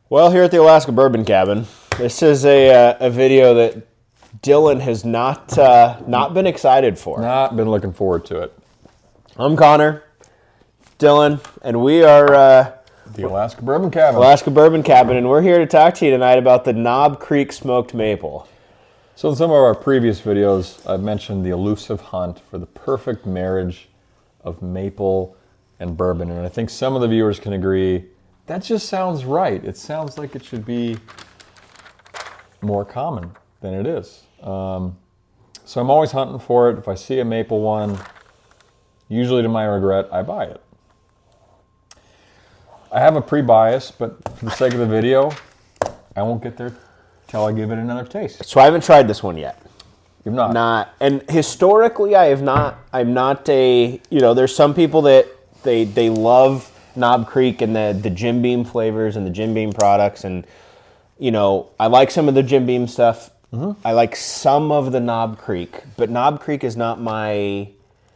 Well, here at the Alaska Bourbon Cabin, this is a video that Dylan has not been excited for. Not been looking forward to it. I'm Connor, Dylan, and we are The Alaska Bourbon Cabin. Alaska Bourbon Cabin, and we're here to talk to you tonight about the Knob Creek Smoked Maple. So in some of our previous videos, I've mentioned the elusive hunt for the perfect marriage of maple and bourbon, and I think some of the viewers can agree that just sounds right. It sounds like it should be more common than it is. So I'm always hunting for it. If I see a maple one, usually to my regret, I buy it. I have a pre-bias, but for the sake of the video, I won't get there till I give it another taste. So I haven't tried this one yet. You've not? And historically I have not. I'm not there's some people that they love Knob Creek and the Jim Beam flavors and the Jim Beam products, and I like some of the Jim Beam stuff. I like some of the Knob Creek, but Knob Creek is not my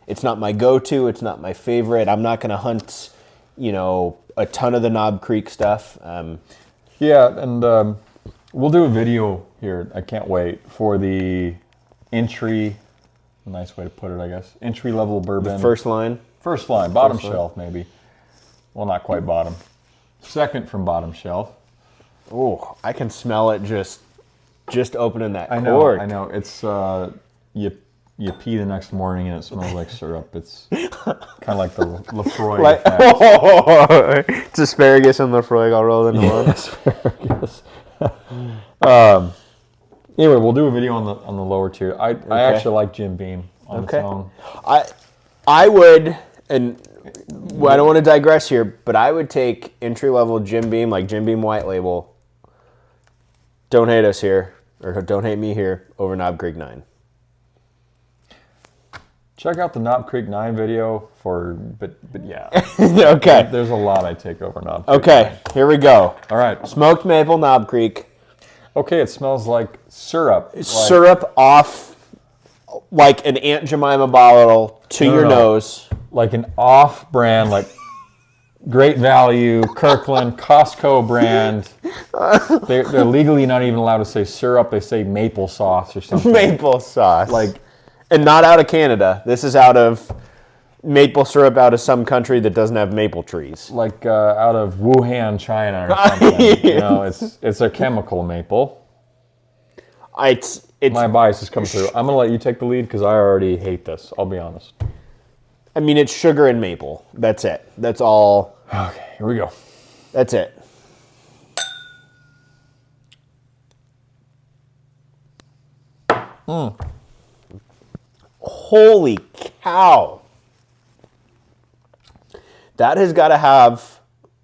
go-to. It's not my favorite. I'm not going to hunt, a ton of the Knob Creek stuff. Yeah, and we'll do a video here. I can't wait for the entry. Nice way to put it, I guess. Entry-level bourbon. The first line, bottom shelf, maybe. Well, not quite bottom. Second from bottom shelf. Oh, I can smell it just opening that I cork. know. It's you pee the next morning and it smells like syrup. It's kind of like the Lefroy effect. It's asparagus and Lefroy all rolled into one. Asparagus. Anyway, we'll do a video on the lower tier. I actually like Jim Beam on its own. I would, and I don't want to digress here, but I would take entry-level Jim Beam, like Jim Beam White Label. Don't hate us here, or don't hate me here, over Knob Creek 9. Check out the Knob Creek 9 video but yeah. Okay. There's a lot I take over Knob Creek. Okay, here we go. All right. Smoked maple Knob Creek. Okay, it smells like syrup. Syrup off like an Aunt Jemima bottle to your nose. Like an off-brand, like Great Value, Kirkland, Costco brand. They're legally not even allowed to say syrup. They say maple sauce or something. Maple sauce. And not out of Canada. This is out of maple syrup out of some country that doesn't have maple trees. Like out of Wuhan, China or something. It's a chemical maple. It's My bias has come through. I'm going to let you take the lead because I already hate this. I'll be honest. I mean, it's sugar and maple. That's it. That's all. Okay, here we go. That's it. Holy cow. That has got to have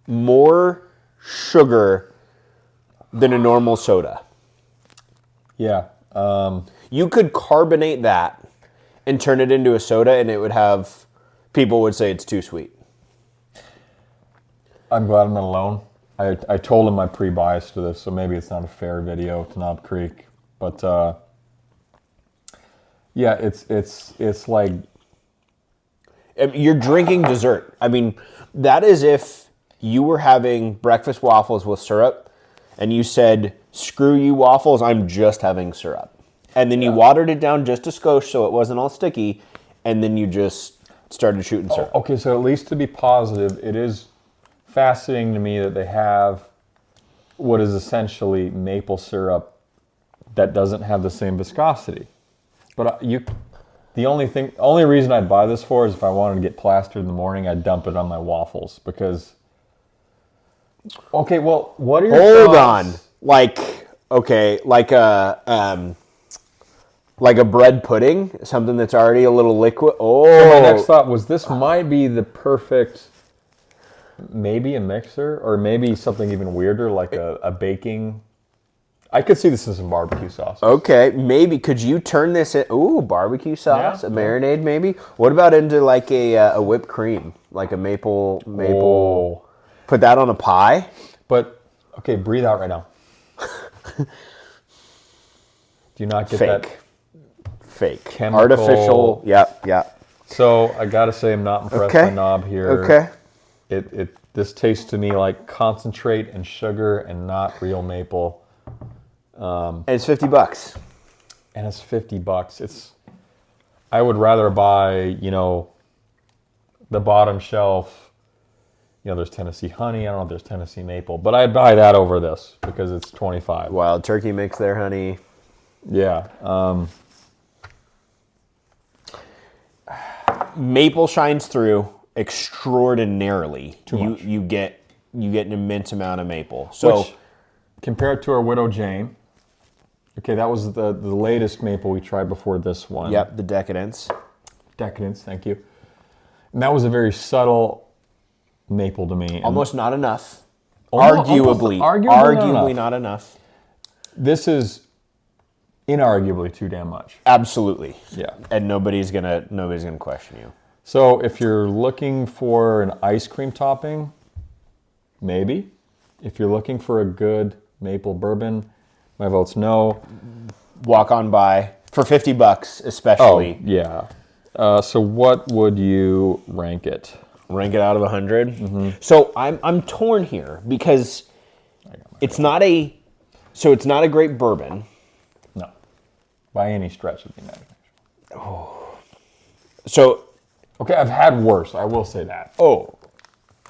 more sugar than a normal soda. Yeah. You could carbonate that and turn it into a soda, and it would have, people would say it's too sweet. I'm glad I'm not alone. I told him my pre-bias to this, so maybe it's not a fair video to Knob Creek. But yeah, it's like you're drinking dessert. I mean, that is if you were having breakfast waffles with syrup, and you said, "Screw you waffles, I'm just having syrup." And then you watered it down just a skosh so it wasn't all sticky, and then you just started shooting syrup. Okay, so at least to be positive, it is fascinating to me that they have what is essentially maple syrup that doesn't have the same viscosity. But the only reason I'd buy this for is if I wanted to get plastered in the morning, I'd dump it on my waffles because. Okay, well, what are your Hold thoughts? on, like a bread pudding, something that's already a little liquid. Oh, So my next thought was this might be the perfect, maybe a mixer, or maybe something even weirder like a baking. I could see this in some barbecue sauce. Okay, maybe. Could you turn this in? Ooh, barbecue sauce, Yeah. a marinade maybe? What about into like a whipped cream, like a maple? Oh. Put that on a pie? But, okay, breathe out right now. Do you not get that? Fake. Chemical. Artificial. Yep. So I gotta say I'm not impressed by Knob here. Okay. It This tastes to me like concentrate and sugar and not real maple. And it's $50. And it's $50. I would rather buy, the bottom shelf. There's Tennessee honey. I don't know if there's Tennessee maple, but I'd buy that over this because it's $25. Wild Turkey makes their honey. Yeah. Maple shines through extraordinarily. Too much. You get an immense amount of maple. So Which, compared to our Widow Jane, okay, that was the latest maple we tried before this one. yep, the Decadence. Decadence, thank you. And that was a very subtle maple to me. And Almost not enough. Arguably Arguably not enough. this is inarguably too damn much. Absolutely. Yeah. And nobody's gonna question you. So if you're looking for an ice cream topping, maybe. If you're looking for a good maple bourbon, my vote's no. Walk on by for $50, especially. Yeah. So what would you rank it? Rank it out of 100. So I'm torn here because it's not a great bourbon. No. By any stretch of the imagination. So Okay, I've had worse. I will say that.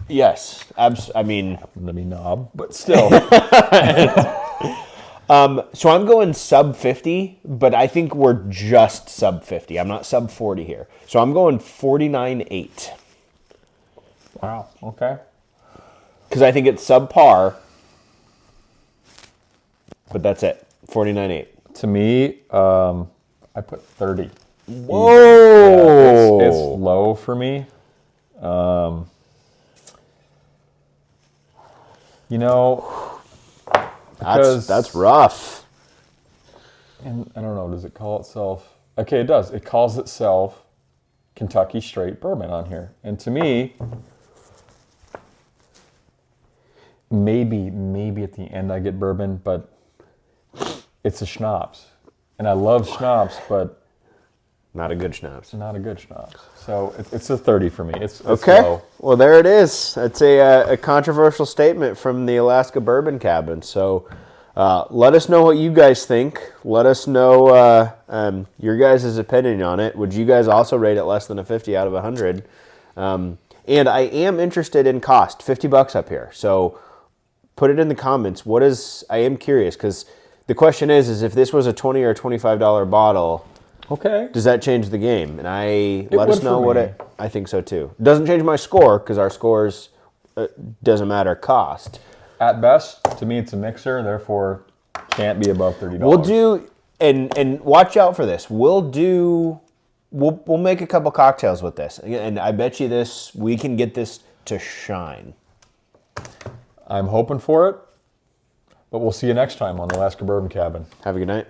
yes, I mean, Let me knob, but still. so I'm going sub 50, but I think we're just sub 50. I'm not sub 40 here. So I'm going 49.8 Wow. Okay. because I think it's subpar. But that's it. 49.8. To me, I put 30. Whoa! It's low for me. That's rough. And I don't know, does it call itself? Okay, it does. It calls itself Kentucky Straight Bourbon on here. And to me, maybe at the end I get bourbon, but it's a schnapps. And I love schnapps, but Not a good schnapps. not a good schnapps. So it's a 30 for me. It's Okay. low. Well, there it is. That's a controversial statement from the Alaska Bourbon Cabin. So let us know what you guys think. Let us know your guys' opinion on it. Would you guys also rate it less than a 50 out of 100? And I am interested in cost. $50 up here. So put it in the comments. I am curious because the question is if this was a $20 or $25 bottle, Okay. does that change the game? And let us would know for what me. I think so too. Doesn't change my score because our scores doesn't matter cost. At best, to me, it's a mixer. Therefore, can't be above $30. We'll do and watch out for this. We'll make a couple cocktails with this, and I bet you we can get this to shine. I'm hoping for it. But we'll see you next time on the Alaska Bourbon Cabin. Have a good night.